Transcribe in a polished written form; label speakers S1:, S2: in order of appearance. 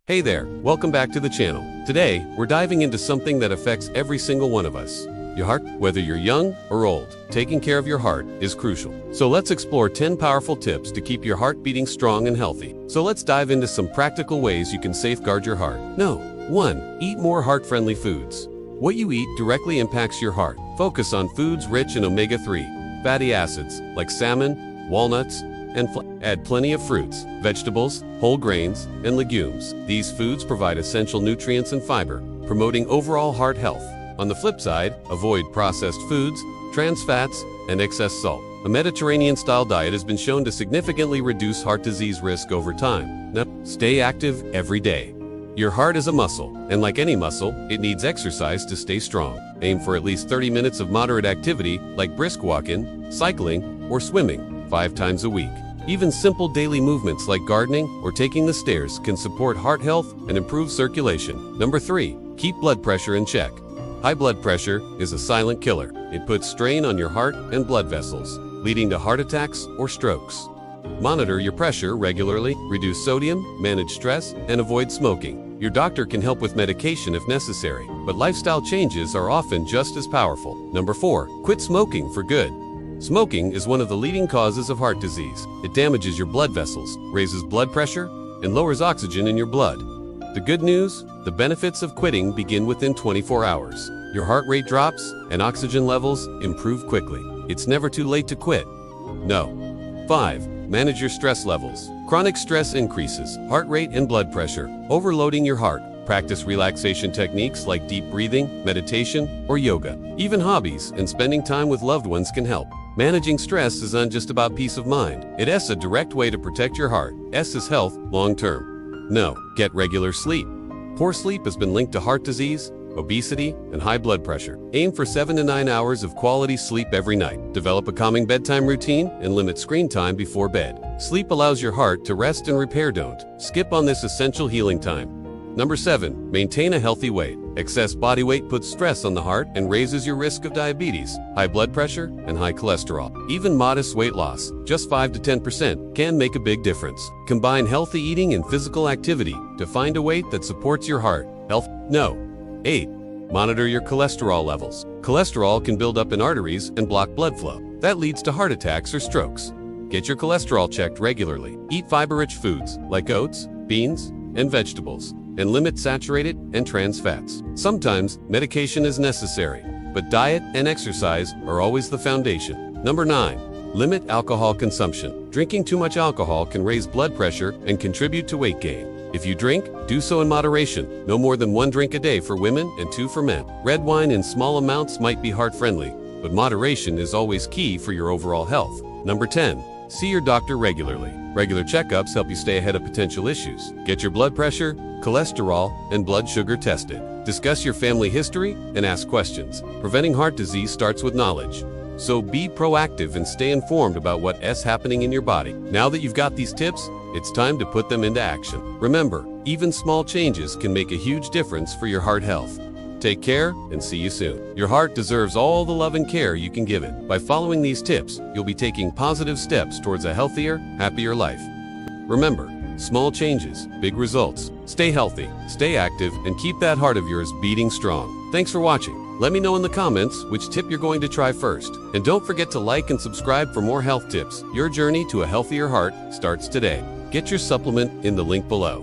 S1: Hey there, welcome back to the channel. Today, we're diving into something that affects every single one of us. Your heart. Whether you're young or old, taking care of your heart is crucial. So let's explore 10 powerful tips to keep your heart beating strong and healthy. So let's dive into some practical ways you can safeguard your heart. 1. Eat more heart-friendly foods. What you eat directly impacts your heart. Focus on foods rich in omega-3 fatty acids like salmon, walnuts, and add plenty of fruits, vegetables, whole grains, and legumes. These foods provide essential nutrients and fiber, promoting overall heart health. On the flip side, avoid processed foods, trans fats, and excess salt. A Mediterranean-style diet has been shown to significantly reduce heart disease risk over time. Now, stay active every day. Your heart is a muscle, and like any muscle, it needs exercise to stay strong. Aim for at least 30 minutes of moderate activity like brisk walking, cycling, or swimming 5 times a week. Even simple daily movements like gardening or taking the stairs can support heart health and improve circulation. 3. Keep blood pressure in check. High blood pressure is a silent killer. It puts strain on your heart and blood vessels, leading to heart attacks or strokes. Monitor your pressure regularly, reduce sodium, manage stress, and avoid smoking. Your doctor can help with medication if necessary, but lifestyle changes are often just as powerful. 4. Quit smoking for good. Smoking is one of the leading causes of heart disease. It damages your blood vessels, raises blood pressure, and lowers oxygen in your blood. The good news? The benefits of quitting begin within 24 hours. Your heart rate drops, and oxygen levels improve quickly. It's never too late to quit. 5. Manage your stress levels. Chronic stress increases heart rate and blood pressure, overloading your heart. Practice relaxation techniques like deep breathing, meditation, or yoga. Even hobbies and spending time with loved ones can help. Managing stress isn't just about peace of mind. It's a direct way to protect your heart. S is health, long-term. Get regular sleep. Poor sleep has been linked to heart disease, obesity, and high blood pressure. Aim for 7 to 9 hours of quality sleep every night. Develop a calming bedtime routine and limit screen time before bed. Sleep allows your heart to rest and repair. Don't skip on this essential healing time. 7. Maintain a healthy weight. Excess body weight puts stress on the heart and raises your risk of diabetes, high blood pressure, and high cholesterol. Even modest weight loss, just 5 to 10%, can make a big difference. Combine healthy eating and physical activity to find a weight that supports your heart health. 8. Monitor your cholesterol levels. Cholesterol can build up in arteries and block blood flow. That leads to heart attacks or strokes. Get your cholesterol checked regularly. Eat fiber-rich foods like oats, beans, and vegetables, and limit saturated and trans fats. Sometimes medication is necessary, but diet and exercise are always the foundation. 9. Limit alcohol consumption. Drinking too much alcohol can raise blood pressure and contribute to weight gain. If you drink, do so in moderation. No more than 1 drink a day for women and 2 for men. Red wine in small amounts might be heart-friendly, but moderation is always key for your overall health. 10. See your doctor regularly. Regular checkups help you stay ahead of potential issues. Get your blood pressure, cholesterol, and blood sugar tested. Discuss your family history and ask questions. Preventing heart disease starts with knowledge. So be proactive and stay informed about what's happening in your body. Now that you've got these tips, it's time to put them into action. Remember, even small changes can make a huge difference for your heart health. Take care and see you soon. Your heart deserves all the love and care you can give it. By following these tips, you'll be taking positive steps towards a healthier, happier life. Remember, small changes, big results. Stay healthy, stay active, and keep that heart of yours beating strong. Thanks for watching. Let me know in the comments which tip you're going to try first. And don't forget to like and subscribe for more health tips. Your journey to a healthier heart starts today. Get your supplement in the link below.